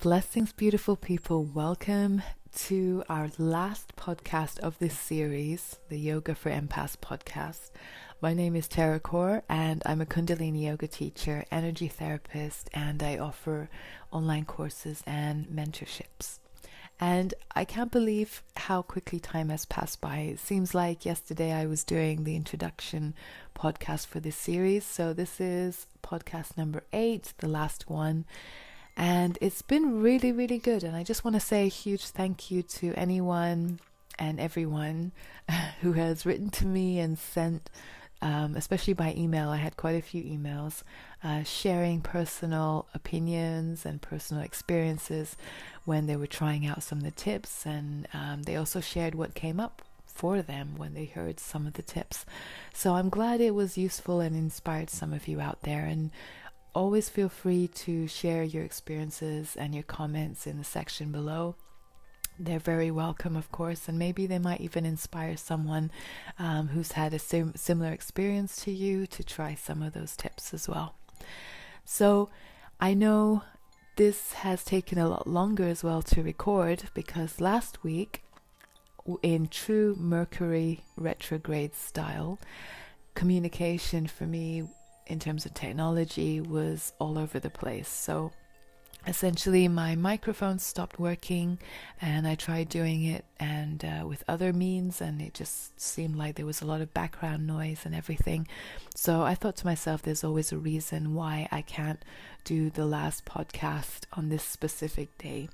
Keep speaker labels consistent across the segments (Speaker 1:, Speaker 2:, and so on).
Speaker 1: Blessings, beautiful people. Welcome to our last podcast of this series, the Yoga for Empaths podcast. My name is Tara Kaur and I'm a Kundalini yoga teacher, energy therapist, and I offer online courses and mentorships. And I can't believe how quickly time has passed by. It seems like yesterday I was doing the introduction podcast for this series. So this is podcast number 8, the last one. And it's been really, really good. And I just want to say a huge thank you to anyone and everyone who has written to me and sent, especially by email. I had quite a few emails sharing personal opinions and personal experiences when they were trying out some of the tips. And they also shared what came up for them when they heard some of the tips. So I'm glad it was useful and inspired some of you out there. And always feel free to share your experiences and your comments in the section below. They're very welcome, of course, and maybe they might even inspire someone who's had a similar experience to you to try some of those tips as well. So I know this has taken a lot longer as well to record because last week, in true Mercury retrograde style, communication for me in terms of technology was all over the place. So essentially my microphone stopped working and I tried doing it and with other means, and it just seemed like there was a lot of background noise and everything. So I thought to myself, there's always a reason why I can't do the last podcast on this specific day.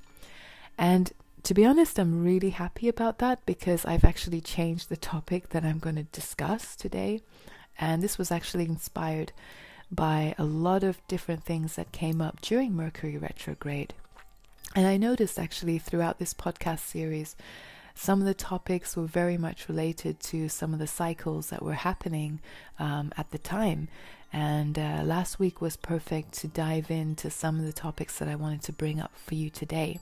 Speaker 1: And to be honest, I'm really happy about that because I've actually changed the topic that I'm going to discuss today. And this was actually inspired by a lot of different things that came up during Mercury retrograde. And I noticed actually throughout this podcast series, some of the topics were very much related to some of the cycles that were happening at the time. And last week was perfect to dive into some of the topics that I wanted to bring up for you today.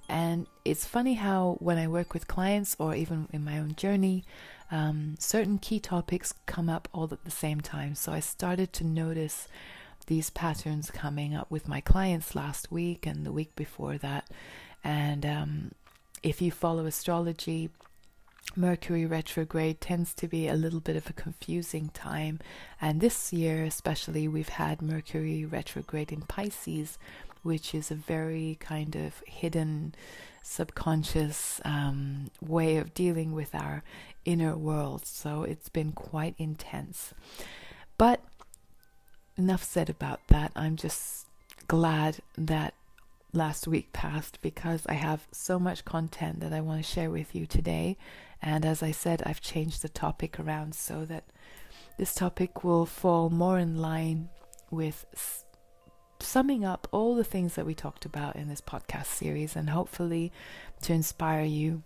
Speaker 1: And it's funny how when I work with clients or even in my own journey, certain key topics come up all at the same time. So I started to notice these patterns coming up with my clients last week and the week before that. And if you follow astrology, Mercury retrograde tends to be a little bit of a confusing time. And this year especially, we've had Mercury retrograde in Pisces, which is a very kind of hidden, subconscious way of dealing with our inner world. So it's been quite intense. But enough said about that. I'm just glad that last week passed because I have so much content that I want to share with you today. And as I said, I've changed the topic around so that this topic will fall more in line with summing up all the things that we talked about in this podcast series, and hopefully to inspire you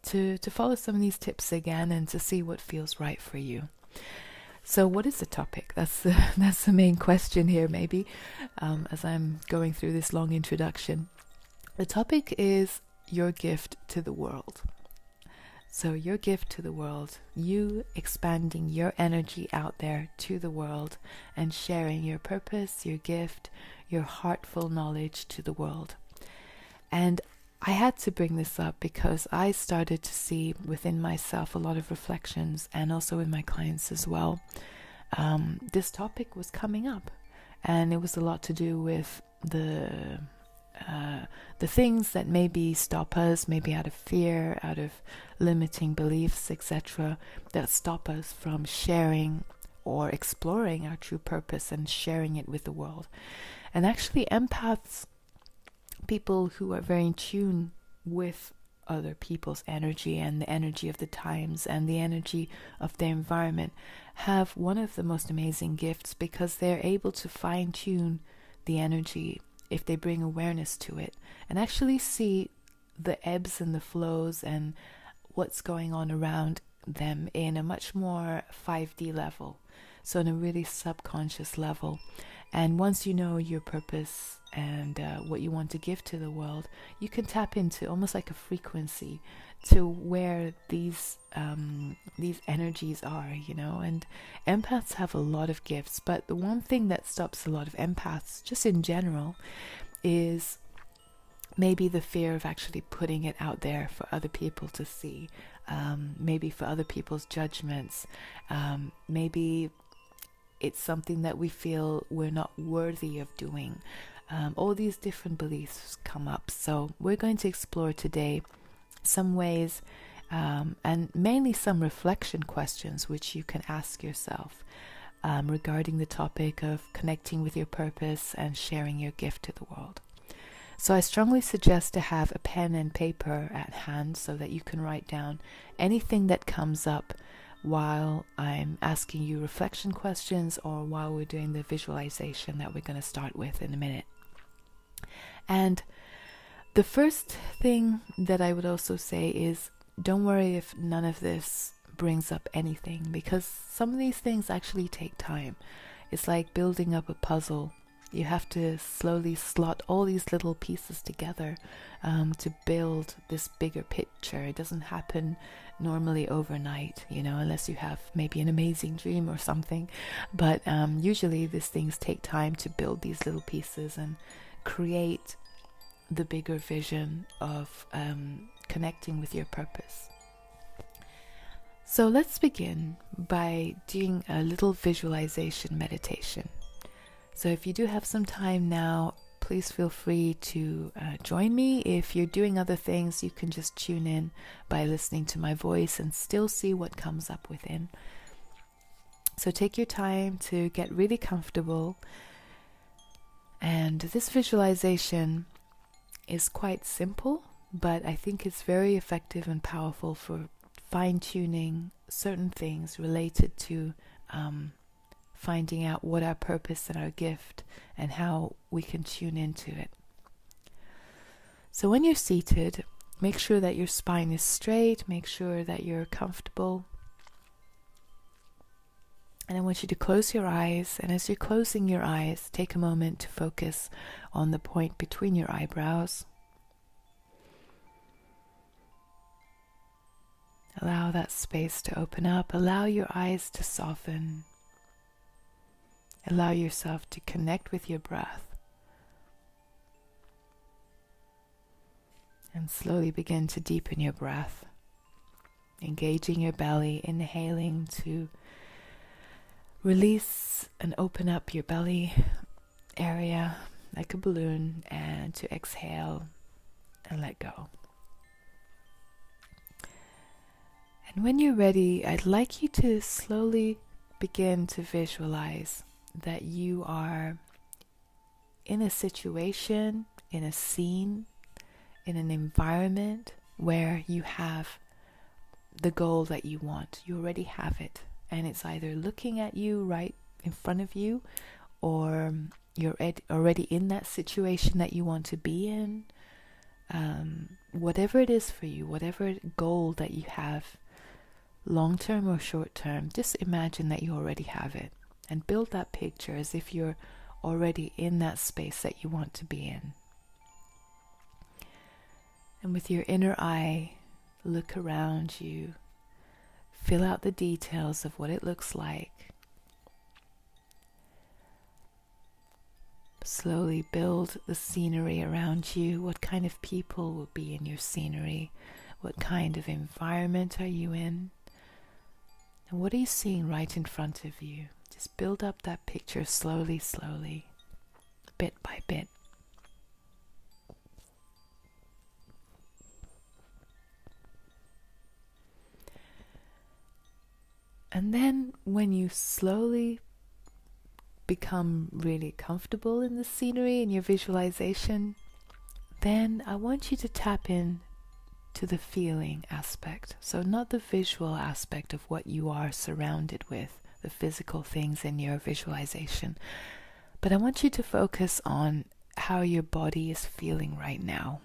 Speaker 1: to follow some of these tips again and to see what feels right for you. So what is the topic? That's the main question here, maybe, as I'm going through this long introduction. The topic is your gift to the world. So your gift to the world, you expanding your energy out there to the world and sharing your purpose, your gift, your heartful knowledge to the world. And I had to bring this up because I started to see within myself a lot of reflections, and also in my clients as well. This topic was coming up, and it was a lot to do with the things that maybe stop us, maybe out of fear, out of limiting beliefs, etc., that stop us from sharing or exploring our true purpose and sharing it with the world. And actually, empaths, people who are very in tune with other people's energy and the energy of the times and the energy of their environment, have one of the most amazing gifts because they're able to fine-tune the energy if they bring awareness to it and actually see the ebbs and the flows and what's going on around them in a much more 5D level, so in a really subconscious level. And once you know your purpose and what you want to give to the world, you can tap into almost like a frequency to where these energies are, you know. And empaths have a lot of gifts, but the one thing that stops a lot of empaths, just in general, is maybe the fear of actually putting it out there for other people to see, maybe for other people's judgments, maybe it's something that we feel we're not worthy of doing. All these different beliefs come up. So we're going to explore today some ways and mainly some reflection questions which you can ask yourself regarding the topic of connecting with your purpose and sharing your gift to the world. So I strongly suggest to have a pen and paper at hand so that you can write down anything that comes up while I'm asking you reflection questions or while we're doing the visualization that we're going to start with in a minute. And the first thing that I would also say is, don't worry if none of this brings up anything, because some of these things actually take time. It's like building up a puzzle. You have to slowly slot all these little pieces together to build this bigger picture. It doesn't happen normally overnight, unless you have maybe an amazing dream or something. But usually these things take time to build these little pieces and create the bigger vision of connecting with your purpose. So let's begin by doing a little visualization meditation. So if you do have some time now, please feel free to join me. If you're doing other things, you can just tune in by listening to my voice and still see what comes up within. So take your time to get really comfortable. And this visualization is quite simple, but I think it's very effective and powerful for fine-tuning certain things related to finding out what our purpose and our gift and how we can tune into it. So when you're seated, make sure that your spine is straight, make sure that you're comfortable. And I want you to close your eyes, and as you're closing your eyes, take a moment to focus on the point between your eyebrows. Allow that space to open up, allow your eyes to soften. Allow yourself to connect with your breath and slowly begin to deepen your breath, engaging your belly, inhaling to release and open up your belly area like a balloon, and to exhale and let go. And when you're ready, I'd like you to slowly begin to visualize that you are in a situation, in a scene, in an environment where you have the goal that you want. You already have it, and it's either looking at you right in front of you, or you're already in that situation that you want to be in. Whatever it is for you, whatever goal that you have, long-term or short-term, just imagine that you already have it. And build that picture as if you're already in that space that you want to be in. And with your inner eye, look around you. Fill out the details of what it looks like. Slowly build the scenery around you. What kind of people will be in your scenery? What kind of environment are you in? And what are you seeing right in front of you? Just build up that picture slowly, slowly, bit by bit. And then when you slowly become really comfortable in the scenery and your visualization, then I want you to tap in to the feeling aspect. So not the visual aspect of what you are surrounded with, the physical things in your visualization, but I want you to focus on how your body is feeling right now.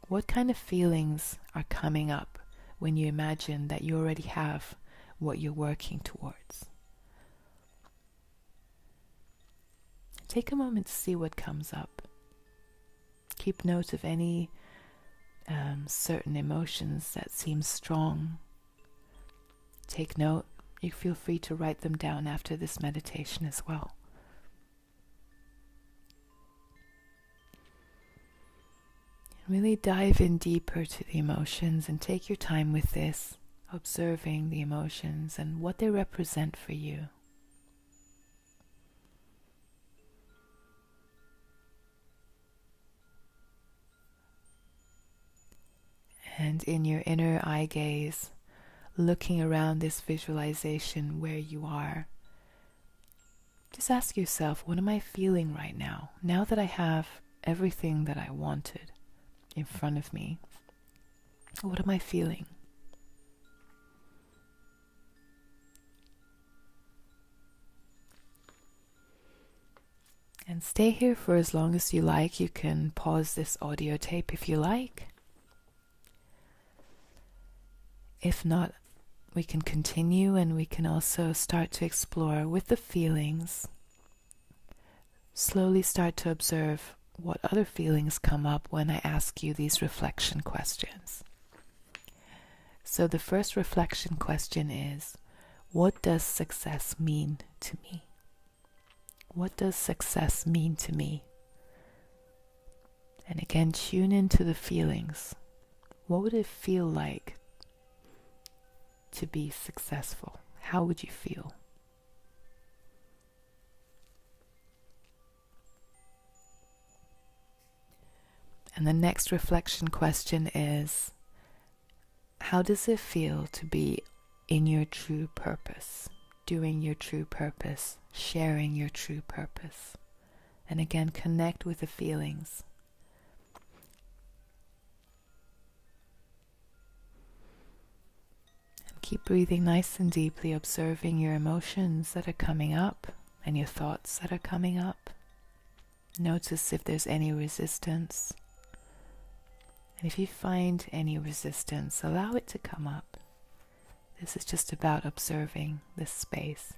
Speaker 1: What kind of feelings are coming up when you imagine that you already have what you're working towards? Take a moment to see what comes up. Keep note of any certain emotions that seem strong. Take note. You feel free to write them down after this meditation as well. Really dive in deeper to the emotions and take your time with this, observing the emotions and what they represent for you. And in your inner eye gaze, looking around this visualization where you are, just ask yourself, what am I feeling right now? Now that I have everything that I wanted in front of me, what am I feeling? And stay here for as long as you like. You can pause this audio tape if you like. If not, we can continue, and we can also start to explore with the feelings. Slowly start to observe what other feelings come up when I ask you these reflection questions. So the first reflection question is, what does success mean to me? What does success mean to me? And again, tune into the feelings. What would it feel like to be successful? How would you feel? And the next reflection question is, how does it feel to be in your true purpose, doing your true purpose, sharing your true purpose? And again, connect with the feelings. Keep breathing nice and deeply, observing your emotions that are coming up and your thoughts that are coming up. Notice if there's any resistance. And if you find any resistance, allow it to come up. This is just about observing this space.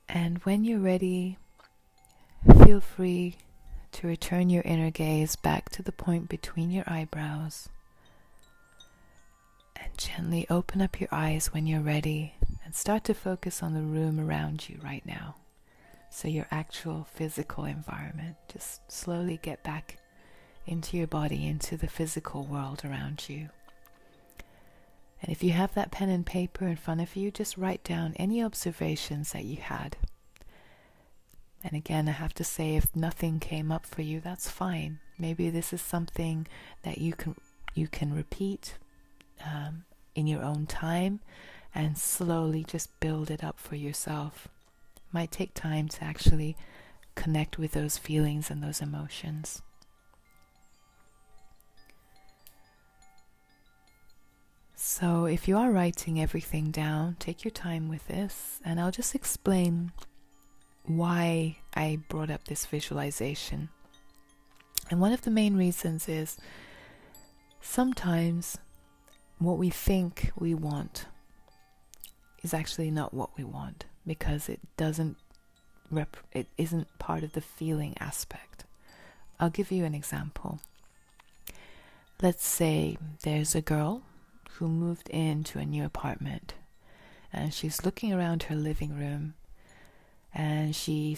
Speaker 1: And when you're ready, feel free to return your inner gaze back to the point between your eyebrows, and gently open up your eyes when you're ready and start to focus on the room around you right now. So your actual physical environment. Just slowly get back into your body, into the physical world around you. And if you have that pen and paper in front of you, just write down any observations that you had. And again, I have to say, if nothing came up for you, that's fine. Maybe this is something that you can repeat in your own time and slowly just build it up for yourself. It might take time to actually connect with those feelings and those emotions. So if you are writing everything down, take your time with this, and I'll just explain why I brought up this visualization. And one of the main reasons is sometimes what we think we want is actually not what we want, because it isn't part of the feeling aspect. I'll give you an example. Let's say there's a girl who moved into a new apartment, and she's looking around her living room, and she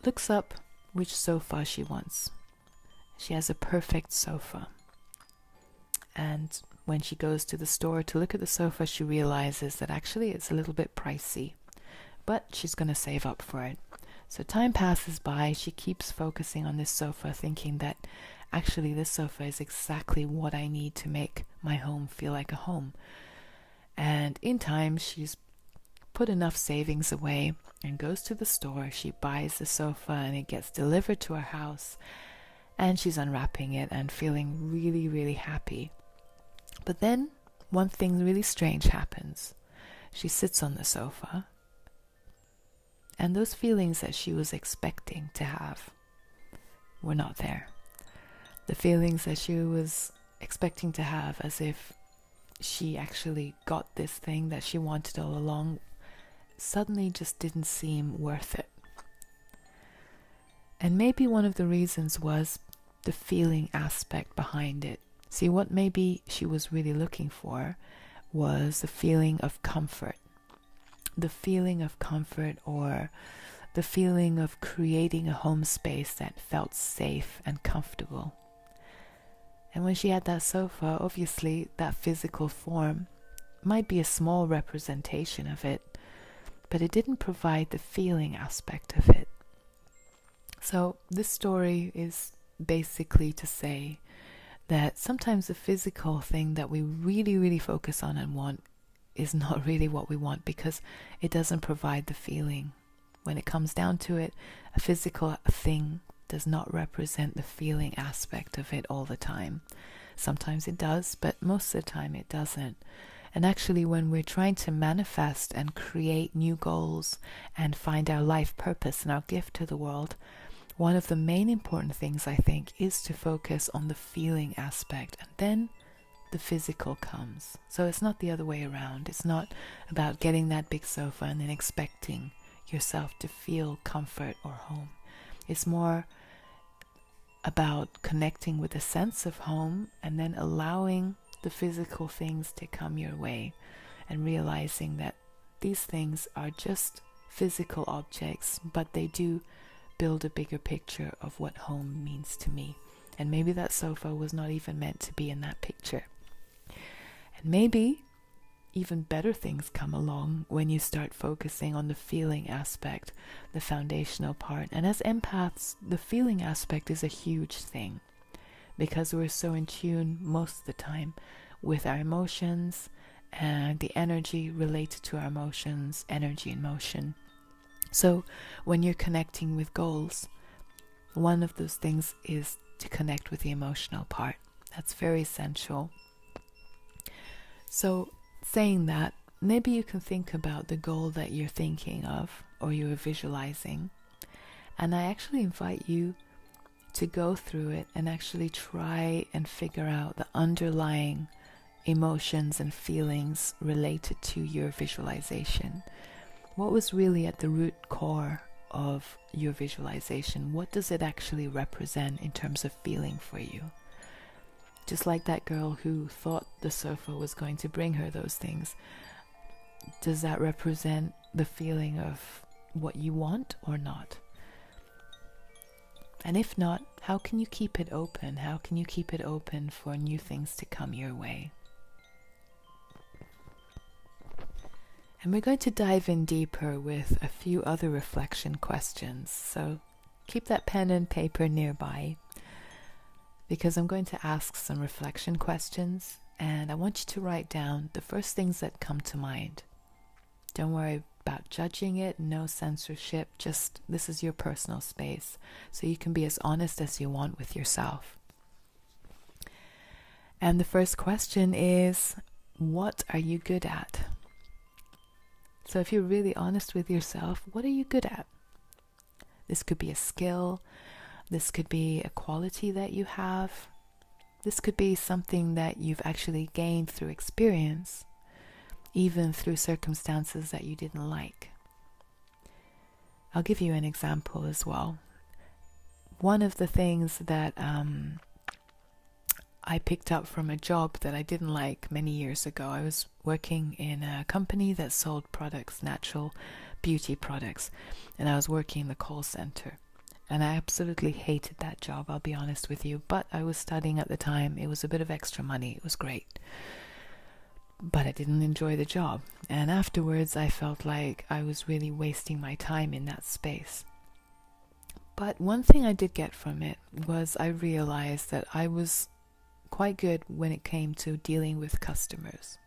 Speaker 1: looks up which sofa she wants. She has a perfect sofa. And when she goes to the store to look at the sofa, she realizes that actually it's a little bit pricey, but she's going to save up for it. So time passes by. She keeps focusing on this sofa, thinking that actually this sofa is exactly what I need to make my home feel like a home. And in time, she's put enough savings away and goes to the store. She buys the sofa and it gets delivered to her house, and she's unwrapping it and feeling really, really happy. But then one thing really strange happens. She sits on the sofa, and those feelings that she was expecting to have were not there. The feelings that she was expecting to have, as if she actually got this thing that she wanted all along, suddenly just didn't seem worth it. And maybe one of the reasons was the feeling aspect behind it. See, what maybe she was really looking for was the feeling of comfort. The feeling of comfort, or the feeling of creating a home space that felt safe and comfortable. And when she had that sofa, obviously that physical form might be a small representation of it, but it didn't provide the feeling aspect of it. So this story is basically to say that sometimes the physical thing that we really, really focus on and want is not really what we want, because it doesn't provide the feeling. When it comes down to it, a physical thing does not represent the feeling aspect of it all the time. Sometimes it does, but most of the time it doesn't. And actually, when we're trying to manifest and create new goals and find our life purpose and our gift to the world, one of the main important things, I think, is to focus on the feeling aspect, and then the physical comes. So it's not the other way around. It's not about getting that big sofa and then expecting yourself to feel comfort or home. It's more about connecting with a sense of home and then allowing the physical things to come your way, and realizing that these things are just physical objects, but they do build a bigger picture of what home means to me. And maybe that sofa was not even meant to be in that picture. And maybe even better things come along when you start focusing on the feeling aspect, the foundational part. And as empaths, the feeling aspect is a huge thing, because we're so in tune most of the time with our emotions and the energy related to our emotions, energy and motion. So when you're connecting with goals, one of those things is to connect with the emotional part. That's very essential. So saying that, maybe you can think about the goal that you're thinking of or you're visualizing. And I actually invite you to go through it and actually try and figure out the underlying emotions and feelings related to your visualization. What was really at the root core of your visualization? What does it actually represent in terms of feeling for you? Just like that girl who thought the sofa was going to bring her those things, does that represent the feeling of what you want or not? And if not, how can you keep it open? How can you keep it open for new things to come your way? And we're going to dive in deeper with a few other reflection questions. So keep that pen and paper nearby, because I'm going to ask some reflection questions, and I want you to write down the first things that come to mind. Don't worry about judging it, no censorship, just this is your personal space, so you can be as honest as you want with yourself. And the first question is, what are you good at? So if you're really honest with yourself, what are you good at? This could be a skill, this could be a quality that you have, this could be something that you've actually gained through experience, even through circumstances that you didn't like. I'll give you an example as well. One of the things that I picked up from a job that I didn't like many years ago. I was working in a company that sold products, natural beauty products, and I was working in the call center. And I absolutely hated that job, I'll be honest with you, but I was studying at the time. It was a bit of extra money. It was great. But I didn't enjoy the job. And afterwards, I felt like I was really wasting my time in that space. But one thing I did get from it was I realized that I was quite good when it came to dealing with customers.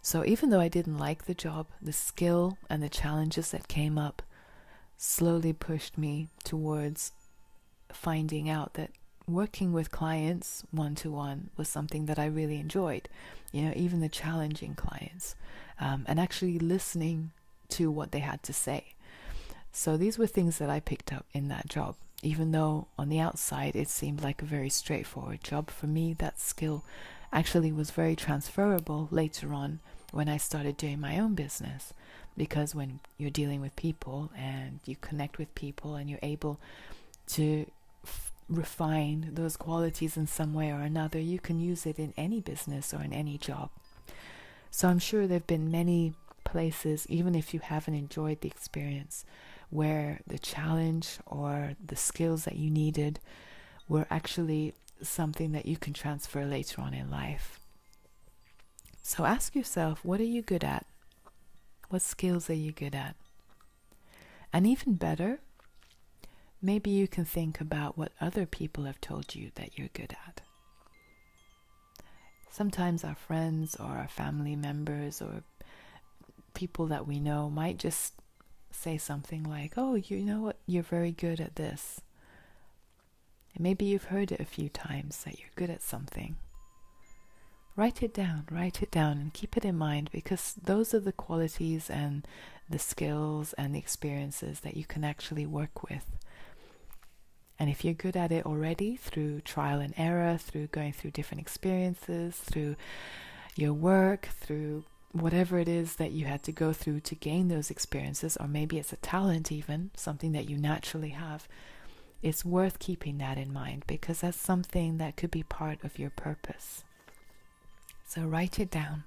Speaker 1: So even though I didn't like the job, the skill and the challenges that came up slowly pushed me towards finding out that working with clients one-to-one was something that I really enjoyed. You know, even the challenging clients, and actually listening to what they had to say. So these were things that I picked up in that job. Even though on the outside it seemed like a very straightforward job, for me that skill actually was very transferable later on when I started doing my own business. Because when you're dealing with people and you connect with people and you're able to refine those qualities in some way or another, you can use it in any business or in any job. So I'm sure there have been many places, even if you haven't enjoyed the experience, where the challenge or the skills that you needed were actually something that you can transfer later on in life. So ask yourself, what are you good at? What skills are you good at? And even better, maybe you can think about what other people have told you that you're good at. Sometimes our friends or our family members or people that we know might just say something like, oh, you know what, you're very good at this. And maybe you've heard it a few times that you're good at something. Write it down and keep it in mind, because those are the qualities and the skills and the experiences that you can actually work with. And if you're good at it already through trial and error, through going through different experiences, through your work, through whatever it is that you had to go through to gain those experiences, or maybe it's a talent even, something that you naturally have, it's worth keeping that in mind, because that's something that could be part of your purpose. So write it down.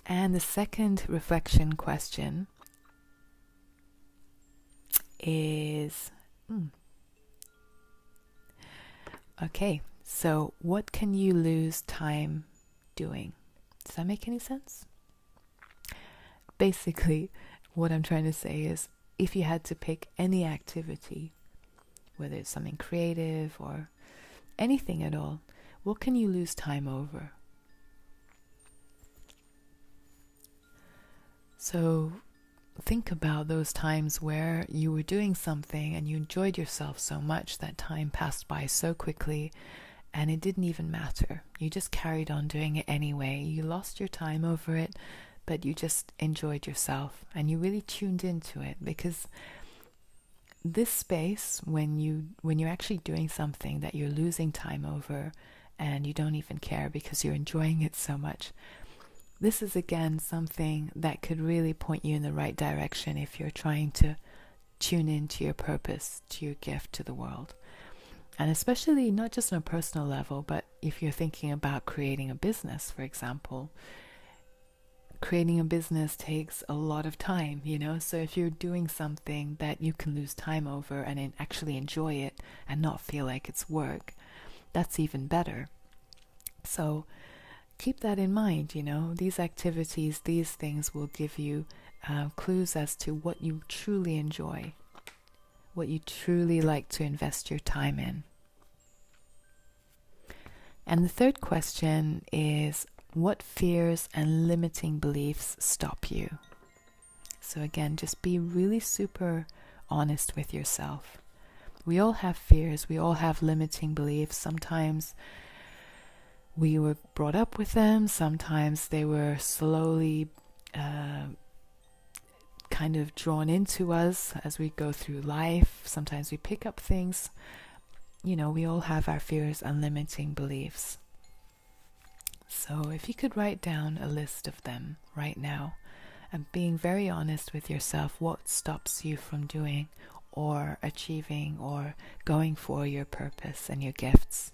Speaker 1: And the second reflection question is, okay, so what can you lose time doing? Does that make any sense? Basically, what I'm trying to say is, if you had to pick any activity, whether it's something creative or anything at all, what can you lose time over? So think about those times where you were doing something and you enjoyed yourself so much that time passed by so quickly and it didn't even matter. You just carried on doing it anyway. You lost your time over it, but you just enjoyed yourself and you really tuned into it, because this space, when you're actually doing something that you're losing time over and you don't even care because you're enjoying it so much, this is again something that could really point you in the right direction if you're trying to tune into your purpose, to your gift to the world. And especially not just on a personal level, but if you're thinking about creating a business, for example. Creating a business takes a lot of time, so if you're doing something that you can lose time over and actually enjoy it and not feel like it's work, that's even better. So keep that in mind, these activities, these things will give you clues as to what you truly enjoy, what you truly like to invest your time in. And the third question is, what fears and limiting beliefs stop you? So again, just be really super honest with yourself. We all have fears, we all have limiting beliefs. Sometimes we were brought up with them, sometimes they were slowly kind of drawn into us as we go through life. Sometimes we pick up things. We all have our fears and limiting beliefs. So if you could write down a list of them right now and being very honest with yourself, what stops you from doing or achieving or going for your purpose and your gifts.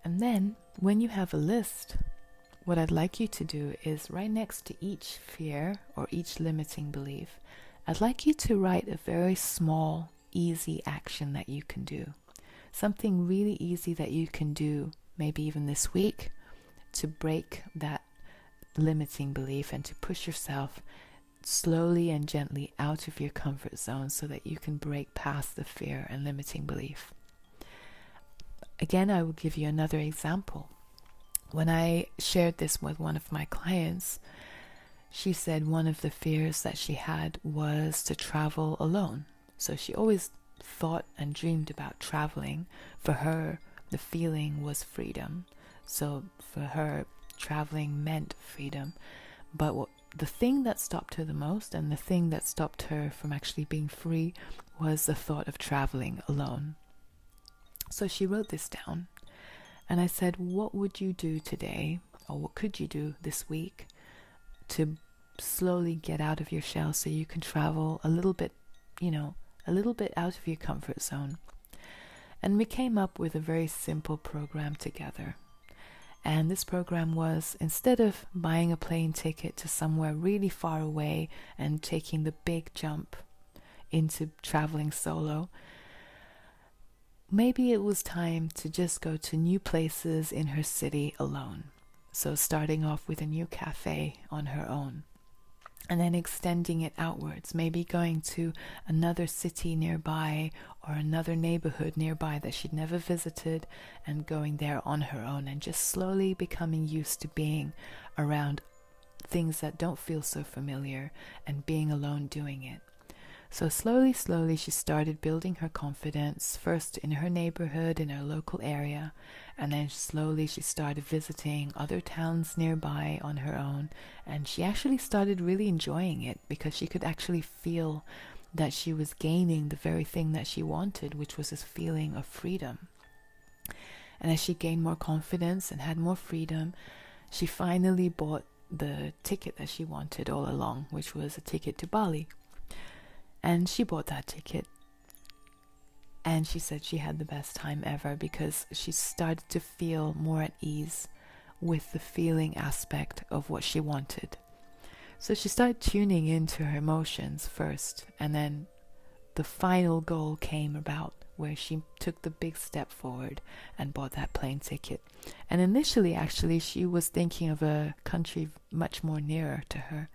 Speaker 1: And then when you have a list, what I'd like you to do is right next to each fear or each limiting belief, I'd like you to write a very small, easy action that you can do. Something really easy that you can do, maybe even this week, to break that limiting belief and to push yourself slowly and gently out of your comfort zone so that you can break past the fear and limiting belief. Again, I will give you another example. When I shared this with one of my clients, she said one of the fears that she had was to travel alone. So she always thought and dreamed about traveling. For her, the feeling was freedom. So for her, traveling meant freedom. But the thing that stopped her the most, and the thing that stopped her from actually being free, was the thought of traveling alone. So she wrote this down. And I said, what would you do today, or what could you do this week to slowly get out of your shell so you can travel a little bit, a little bit out of your comfort zone? And we came up with a very simple program together. And this program was, instead of buying a plane ticket to somewhere really far away and taking the big jump into traveling solo, maybe it was time to just go to new places in her city alone. So starting off with a new cafe on her own, and then extending it outwards, maybe going to another city nearby or another neighborhood nearby that she'd never visited, and going there on her own, and just slowly becoming used to being around things that don't feel so familiar and being alone doing it. So slowly, she started building her confidence, first in her neighborhood, in her local area, and then slowly she started visiting other towns nearby on her own, and she actually started really enjoying it because she could actually feel that she was gaining the very thing that she wanted, which was this feeling of freedom. And as she gained more confidence and had more freedom, she finally bought the ticket that she wanted all along, which was a ticket to Bali. And she bought that ticket, and she said she had the best time ever because she started to feel more at ease with the feeling aspect of what she wanted. So she started tuning into her emotions first, and then the final goal came about where she took the big step forward and bought that plane ticket. And initially, actually, she was thinking of a country much more nearer to her.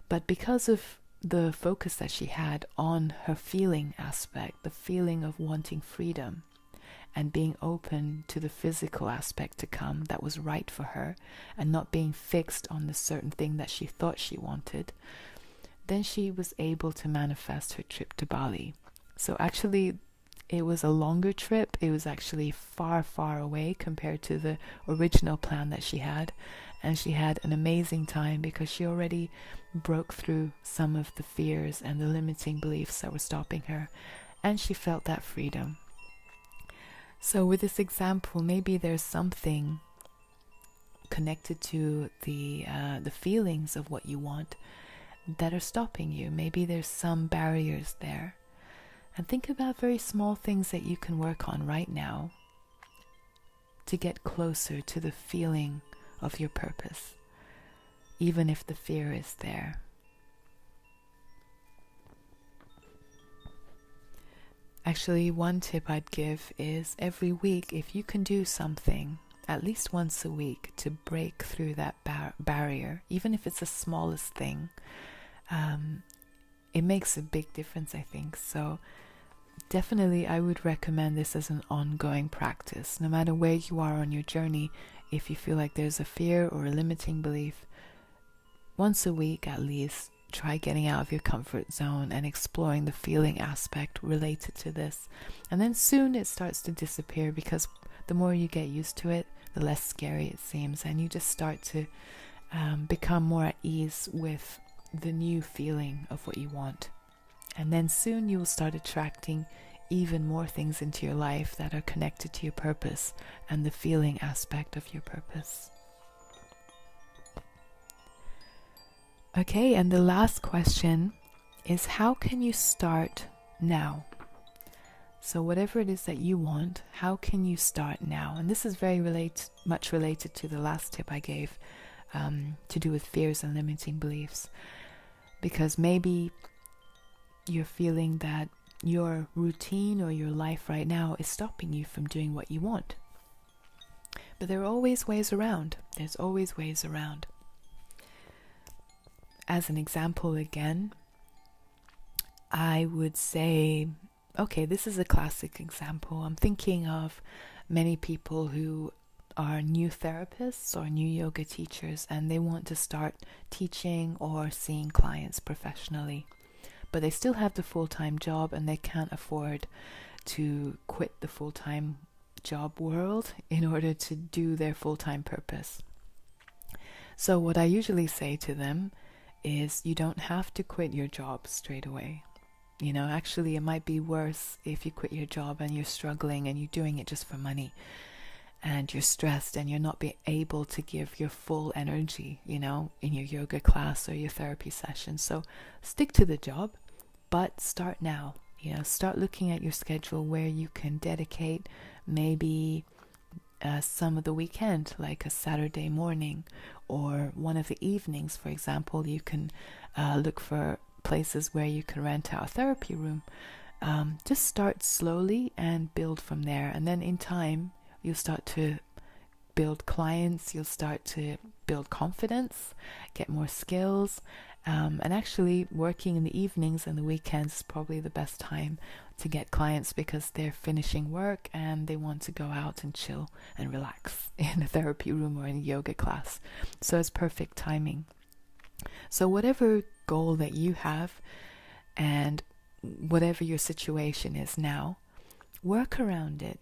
Speaker 1: But because of the focus that she had on her feeling aspect, the feeling of wanting freedom and being open to the physical aspect to come that was right for her, and not being fixed on the certain thing that she thought she wanted, then she was able to manifest her trip to Bali. So actually, it was a longer trip. It was actually far, far away compared to the original plan that she had. And she had an amazing time because she already broke through some of the fears and the limiting beliefs that were stopping her. And she felt that freedom. So with this example, maybe there's something connected to the feelings of what you want that are stopping you. Maybe there's some barriers there. And think about very small things that you can work on right now to get closer to the feeling of your purpose, even if the fear is there. Actually, one tip I'd give is every week, if you can do something at least once a week to break through that barrier, even if it's the smallest thing, it makes a big difference, I think. So definitely I would recommend this as an ongoing practice. No matter where you are on your journey, if you feel like there's a fear or a limiting belief, once a week at least, try getting out of your comfort zone and exploring the feeling aspect related to this. And then soon it starts to disappear, because the more you get used to it, the less scary it seems, and you just start to become more at ease with the new feeling of what you want. And then soon you will start attracting even more things into your life that are connected to your purpose and the feeling aspect of your purpose. Okay, and the last question is, how can you start now? So whatever it is that you want, how can you start now? And this is very much related to the last tip I gave, to do with fears and limiting beliefs. Because maybe you're feeling that your routine or your life right now is stopping you from doing what you want. But there are always ways around. There's always ways around. As an example again, I would say, okay, this is a classic example. I'm thinking of many people who are new therapists or new yoga teachers, and they want to start teaching or seeing clients professionally. But they still have the full-time job, and they can't afford to quit the full-time job world in order to do their full-time purpose. So what I usually say to them is, you don't have to quit your job straight away. You know, actually it might be worse if you quit your job and you're struggling and you're doing it just for money, and you're stressed and you're not being able to give your full energy, you know, in your yoga class or your therapy session. So stick to the job, but start now. You know, start looking at your schedule where you can dedicate maybe some of the weekend, like a Saturday morning or one of the evenings, for example. You can look for places where you can rent out a therapy room. Just start slowly and build from there. And then in time, you'll start to build clients, you'll start to build confidence, get more skills. And actually working in the evenings and the weekends is probably the best time to get clients, because they're finishing work and they want to go out and chill and relax in a therapy room or in a yoga class. So it's perfect timing. So whatever goal that you have and whatever your situation is now, work around it.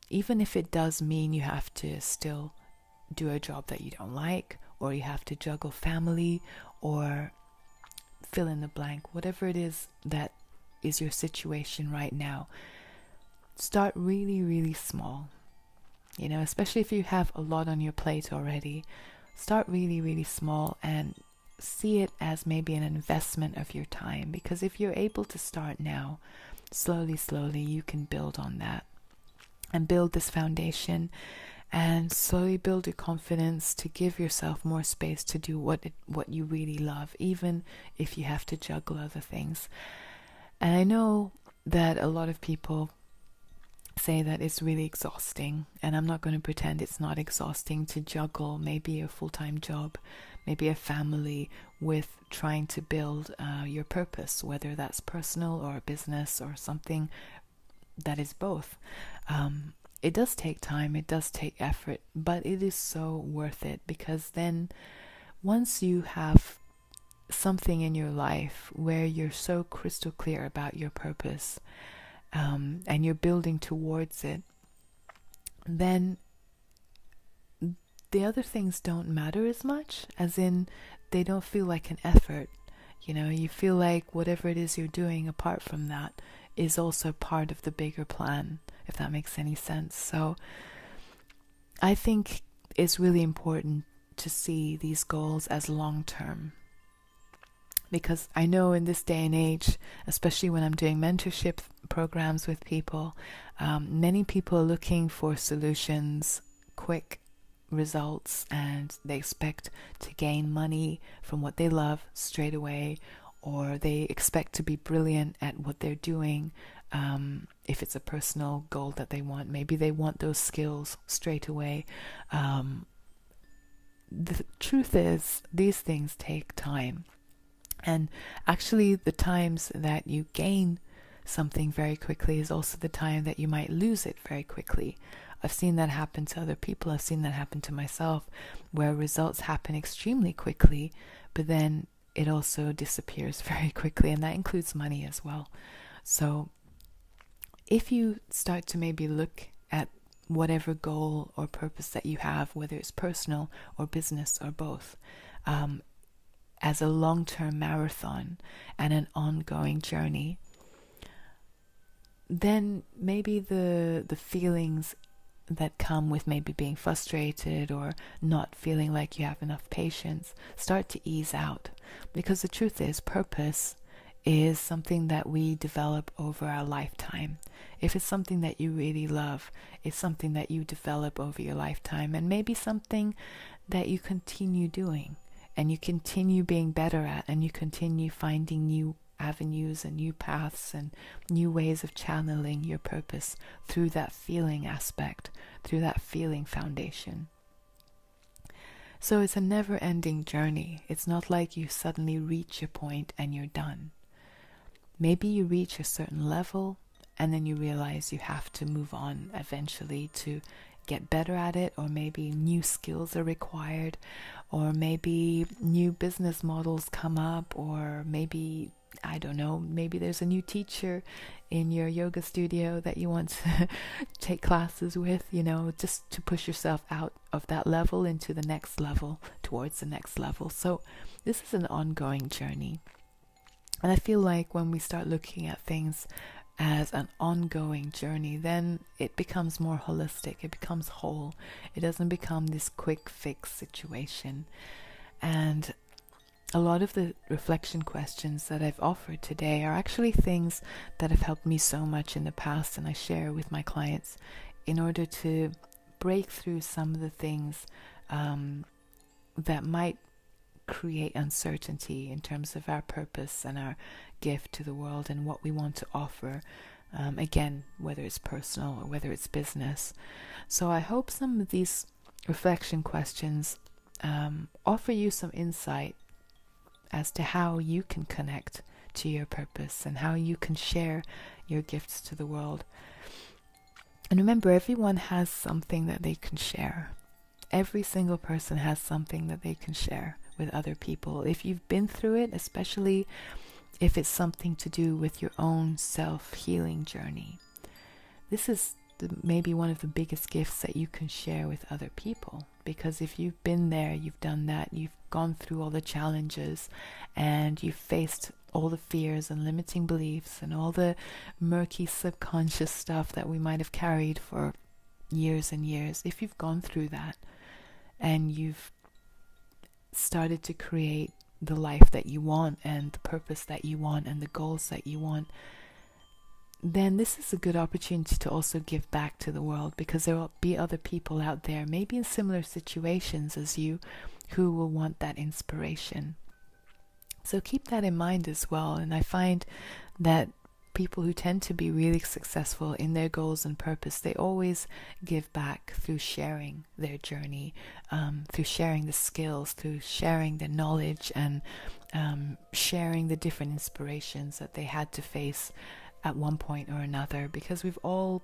Speaker 1: Even if it does mean you have to still do a job that you don't like, or you have to juggle family, or fill in the blank, whatever it is that is your situation right now, start really, really small. Especially if you have a lot on your plate already, start really, really small and see it as maybe an investment of your time. Because if you're able to start now, slowly, you can build on that and build this foundation and slowly build your confidence to give yourself more space to do what you really love, even if you have to juggle other things. And I know that a lot of people say that it's really exhausting, and I'm not going to pretend it's not exhausting to juggle maybe a full-time job, maybe a family, with trying to build your purpose, whether that's personal or business or something that is both. It does take time, it does take effort, but it is so worth it, because then once you have something in your life where you're so crystal clear about your purpose, and you're building towards it, then the other things don't matter as much, as in they don't feel like an effort. You feel like whatever it is you're doing apart from that is also part of the bigger plan, if that makes any sense. So I think it's really important to see these goals as long-term, because I know in this day and age, especially when I'm doing mentorship programs with people, many people are looking for solutions, quick results, and they expect to gain money from what they love straight away, or they expect to be brilliant at what they're doing. If it's a personal goal that they want, maybe they want those skills straight away. The truth is, these things take time. And actually, the times that you gain something very quickly is also the time that you might lose it very quickly. I've seen that happen to other people. I've seen that happen to myself, where results happen extremely quickly, but then it also disappears very quickly, and that includes money as well. So if you start to maybe look at whatever goal or purpose that you have, whether it's personal or business or both, as a long-term marathon and an ongoing journey, then maybe the feelings that come with maybe being frustrated or not feeling like you have enough patience start to ease out. Because the truth is, purpose is something that we develop over our lifetime. If it's something that you really love, it's something that you develop over your lifetime, and maybe something that you continue doing and you continue being better at, and you continue finding new avenues and new paths and new ways of channeling your purpose through that feeling aspect, through that feeling foundation. So it's a never-ending journey. It's not like you suddenly reach a point and you're done. Maybe you reach a certain level and then you realize you have to move on eventually to get better at it, or maybe new skills are required, or maybe new business models come up, or maybe, I don't know, maybe there's a new teacher in your yoga studio that you want to take classes with, just to push yourself out of that level into the next level, towards the next level. So this is an ongoing journey. And I feel like when we start looking at things as an ongoing journey, then it becomes more holistic, it becomes whole. It doesn't become this quick fix situation. And a lot of the reflection questions that I've offered today are actually things that have helped me so much in the past, and I share with my clients in order to break through some of the things that might create uncertainty in terms of our purpose and our gift to the world and what we want to offer. Again, whether it's personal or whether it's business. So I hope some of these reflection questions offer you some insight as to how you can connect to your purpose and how you can share your gifts to the world. And remember, everyone has something that they can share. Every single person has something that they can share with other people. If you've been through it, especially if it's something to do with your own self-healing journey, this is maybe one of the biggest gifts that you can share with other people. Because if you've been there, you've done that, you've gone through all the challenges, and you've faced all the fears and limiting beliefs and all the murky subconscious stuff that we might have carried for years and years. If you've gone through that and you've started to create the life that you want and the purpose that you want and the goals that you want, then this is a good opportunity to also give back to the world, because there will be other people out there, maybe in similar situations as you, who will want that inspiration. So keep that in mind as well. And I find that people who tend to be really successful in their goals and purpose, they always give back through sharing their journey, through sharing the skills, through sharing the knowledge, and sharing the different inspirations that they had to face at one point or another. Because we've all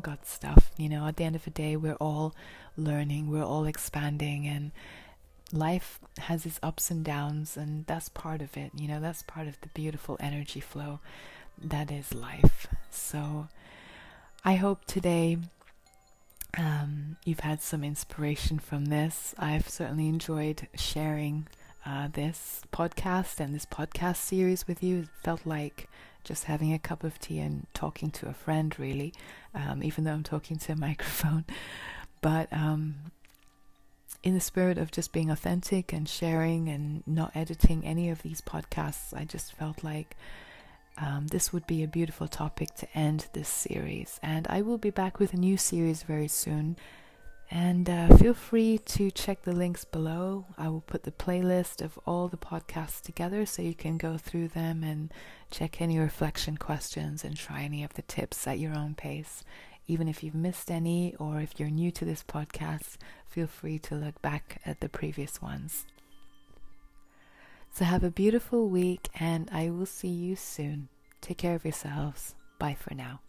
Speaker 1: got stuff, at the end of the day, we're all learning, we're all expanding, and life has its ups and downs, and that's part of it. That's part of the beautiful energy flow that is life. So I hope today you've had some inspiration from this. I've certainly enjoyed sharing this podcast and this podcast series with you. It felt like just having a cup of tea and talking to a friend, really, even though I'm talking to a microphone. But in the spirit of just being authentic and sharing and not editing any of these podcasts, I just felt like this would be a beautiful topic to end this series. And I will be back with a new series very soon. And feel free to check the links below. I will put the playlist of all the podcasts together so you can go through them and check any reflection questions and try any of the tips at your own pace. Even if you've missed any, or if you're new to this podcast, feel free to look back at the previous ones. So have a beautiful week, and I will see you soon. Take care of yourselves. Bye for now.